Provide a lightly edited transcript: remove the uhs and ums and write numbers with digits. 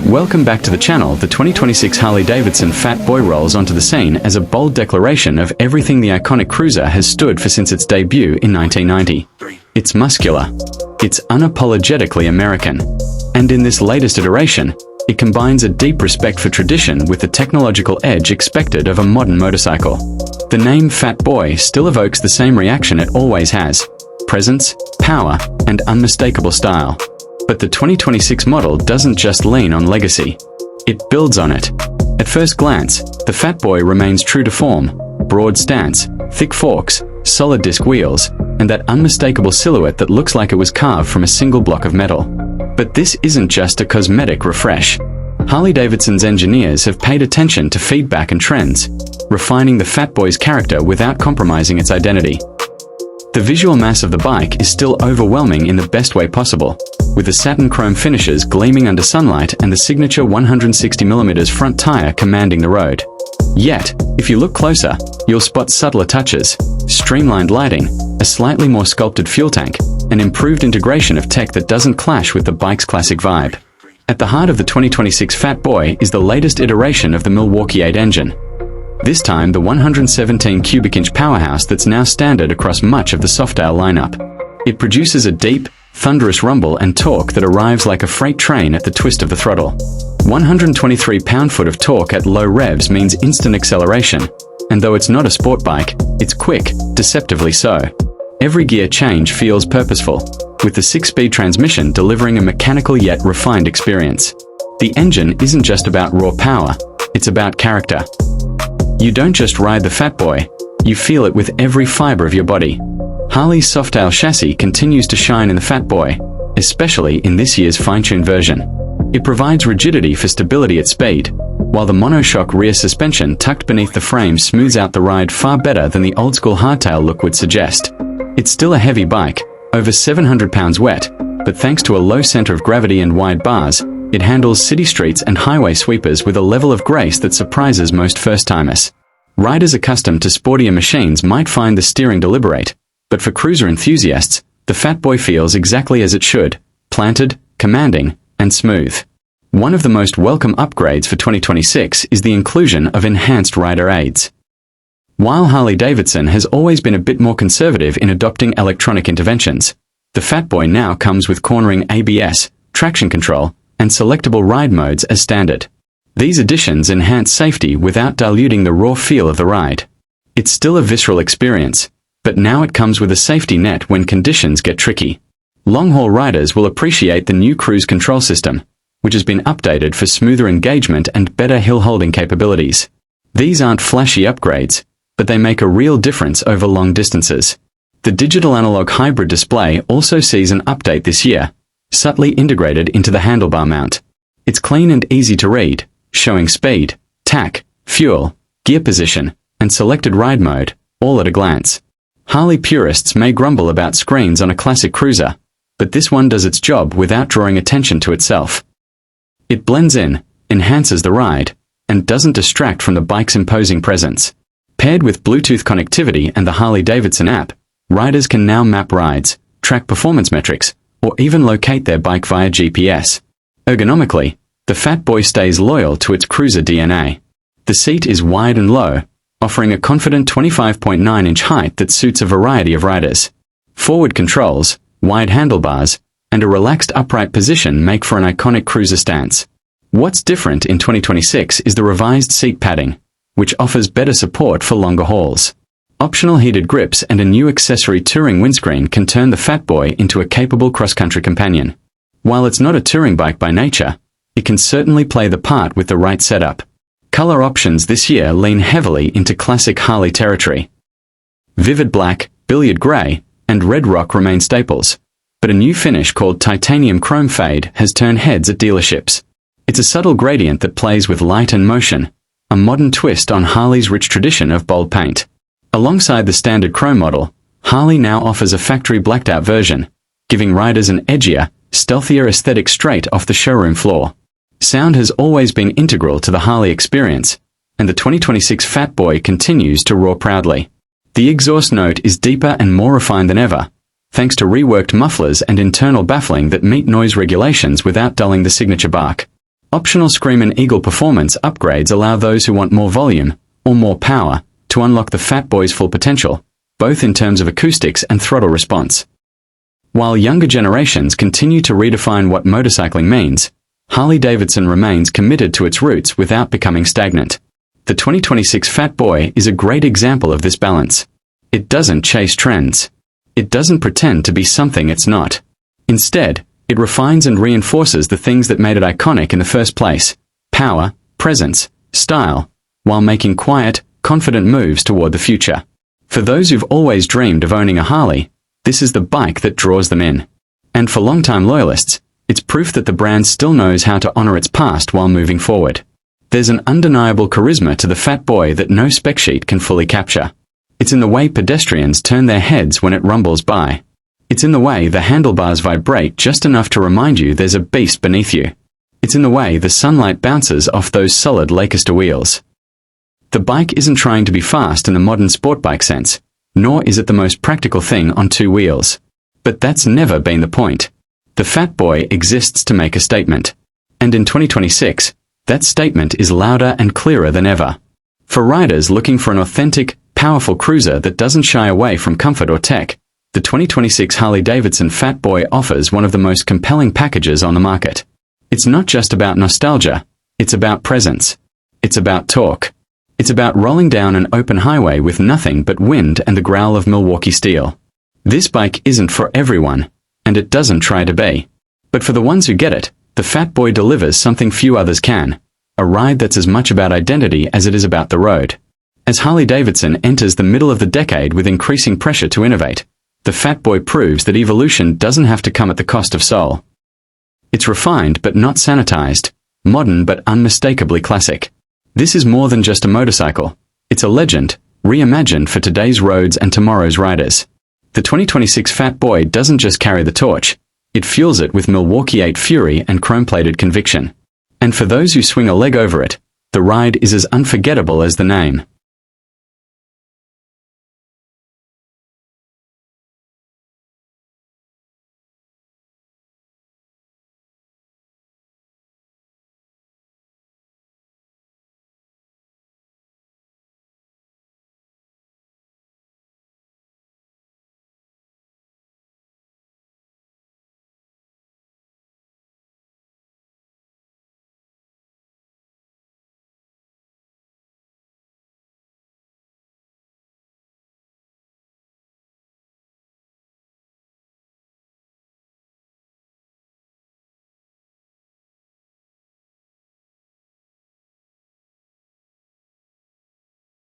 Welcome back to the channel. The 2026 Harley Davidson Fat Boy rolls onto the scene as a bold declaration of everything the iconic cruiser has stood for since its debut in 1990. It's muscular. It's unapologetically American. And in this latest iteration, it combines a deep respect for tradition with the technological edge expected of a modern motorcycle. The name Fat Boy still evokes the same reaction it always has: presence, power, and unmistakable style. But the 2026 model doesn't just lean on legacy. It builds on it. At first glance, the Fat Boy remains true to form: broad stance, thick forks, solid disc wheels, and that unmistakable silhouette that looks like it was carved from a single block of metal. But this isn't just a cosmetic refresh. Harley Davidson's engineers have paid attention to feedback and trends, refining the Fat Boy's character without compromising its identity. The visual mass of the bike is still overwhelming in the best way possible, with the satin chrome finishes gleaming under sunlight and the signature 160mm front tire commanding the road. Yet, if you look closer, you'll spot subtler touches: streamlined lighting, a slightly more sculpted fuel tank, and improved integration of tech that doesn't clash with the bike's classic vibe. At the heart of the 2026 Fat Boy is the latest iteration of the Milwaukee 8 engine. This time the 117 cubic inch powerhouse that's now standard across much of the Softail lineup. It produces a deep, thunderous rumble and torque that arrives like a freight train at the twist of the throttle. 123 pound-foot of torque at low revs means instant acceleration, and though it's not a sport bike, it's quick, deceptively so. Every gear change feels purposeful, with the 6-speed transmission delivering a mechanical yet refined experience. The engine isn't just about raw power, it's about character. You don't just ride the Fat Boy, you feel it with every fiber of your body. Harley's Softail chassis continues to shine in the Fat Boy, especially in this year's fine-tuned version. It provides rigidity for stability at speed, while the monoshock rear suspension tucked beneath the frame smooths out the ride far better than the old-school hardtail look would suggest. It's still a heavy bike, over 700 pounds wet, but thanks to a low center of gravity and wide bars, it handles city streets and highway sweepers with a level of grace that surprises most first-timers. Riders accustomed to sportier machines might find the steering deliberate, but for cruiser enthusiasts, the Fat Boy feels exactly as it should: planted, commanding, and smooth. One of the most welcome upgrades for 2026 is the inclusion of enhanced rider aids. While Harley Davidson has always been a bit more conservative in adopting electronic interventions, the Fat Boy now comes with cornering ABS, traction control, and selectable ride modes as standard. These additions enhance safety without diluting the raw feel of the ride. It's still a visceral experience, but now it comes with a safety net when conditions get tricky. Long-haul riders will appreciate the new cruise control system, which has been updated for smoother engagement and better hill-holding capabilities. These aren't flashy upgrades, but they make a real difference over long distances. The digital-analog hybrid display also sees an update this year, subtly integrated into the handlebar mount. It's clean and easy to read, showing speed, tack, fuel, gear position, and selected ride mode, all at a glance. Harley purists may grumble about screens on a classic cruiser, but this one does its job without drawing attention to itself. It blends in, enhances the ride, and doesn't distract from the bike's imposing presence. Paired with Bluetooth connectivity and the Harley Davidson app, riders can now map rides, track performance metrics, or even locate their bike via GPS. Ergonomically, the Fat Boy stays loyal to its cruiser DNA. The seat is wide and low, offering a confident 25.9-inch height that suits a variety of riders. Forward controls, wide handlebars, and a relaxed upright position make for an iconic cruiser stance. What's different in 2026 is the revised seat padding, which offers better support for longer hauls. Optional heated grips and a new accessory touring windscreen can turn the Fat Boy into a capable cross-country companion. While it's not a touring bike by nature, it can certainly play the part with the right setup. Color options this year lean heavily into classic Harley territory. Vivid black, billiard gray, and red rock remain staples, but a new finish called titanium chrome fade has turned heads at dealerships. It's a subtle gradient that plays with light and motion, a modern twist on Harley's rich tradition of bold paint. Alongside the standard chrome model, Harley now offers a factory blacked-out version, giving riders an edgier, stealthier aesthetic straight off the showroom floor. Sound has always been integral to the Harley experience, and the 2026 Fat Boy continues to roar proudly. The exhaust note is deeper and more refined than ever, thanks to reworked mufflers and internal baffling that meet noise regulations without dulling the signature bark. Optional Screamin' Eagle performance upgrades allow those who want more volume, or more power, to unlock the Fat Boy's full potential, both in terms of acoustics and throttle response. While younger generations continue to redefine what motorcycling means, Harley Davidson remains committed to its roots without becoming stagnant. The 2026 Fat Boy is a great example of this balance. It doesn't chase trends. It doesn't pretend to be something it's not. Instead, it refines and reinforces the things that made it iconic in the first place: power, presence, style, while making quiet, confident moves toward the future. For those who've always dreamed of owning a Harley, this is the bike that draws them in. And for longtime loyalists, it's proof that the brand still knows how to honor its past while moving forward. There's an undeniable charisma to the Fat Boy that no spec sheet can fully capture. It's in the way pedestrians turn their heads when it rumbles by. It's in the way the handlebars vibrate just enough to remind you there's a beast beneath you. It's in the way the sunlight bounces off those solid Lancaster wheels. The bike isn't trying to be fast in the modern sport bike sense, nor is it the most practical thing on two wheels. But that's never been the point. The Fat Boy exists to make a statement. And in 2026, that statement is louder and clearer than ever. For riders looking for an authentic, powerful cruiser that doesn't shy away from comfort or tech, the 2026 Harley Davidson Fat Boy offers one of the most compelling packages on the market. It's not just about nostalgia, it's about presence. It's about torque. It's about rolling down an open highway with nothing but wind and the growl of Milwaukee steel. This bike isn't for everyone, and it doesn't try to be. But for the ones who get it, the Fat Boy delivers something few others can: a ride that's as much about identity as it is about the road. As Harley Davidson enters the middle of the decade with increasing pressure to innovate, the Fat Boy proves that evolution doesn't have to come at the cost of soul. It's refined but not sanitized, modern but unmistakably classic. This is more than just a motorcycle. It's a legend, reimagined for today's roads and tomorrow's riders. The 2026 Fat Boy doesn't just carry the torch, it fuels it with Milwaukee 8 fury and chrome-plated conviction. And for those who swing a leg over it, the ride is as unforgettable as the name.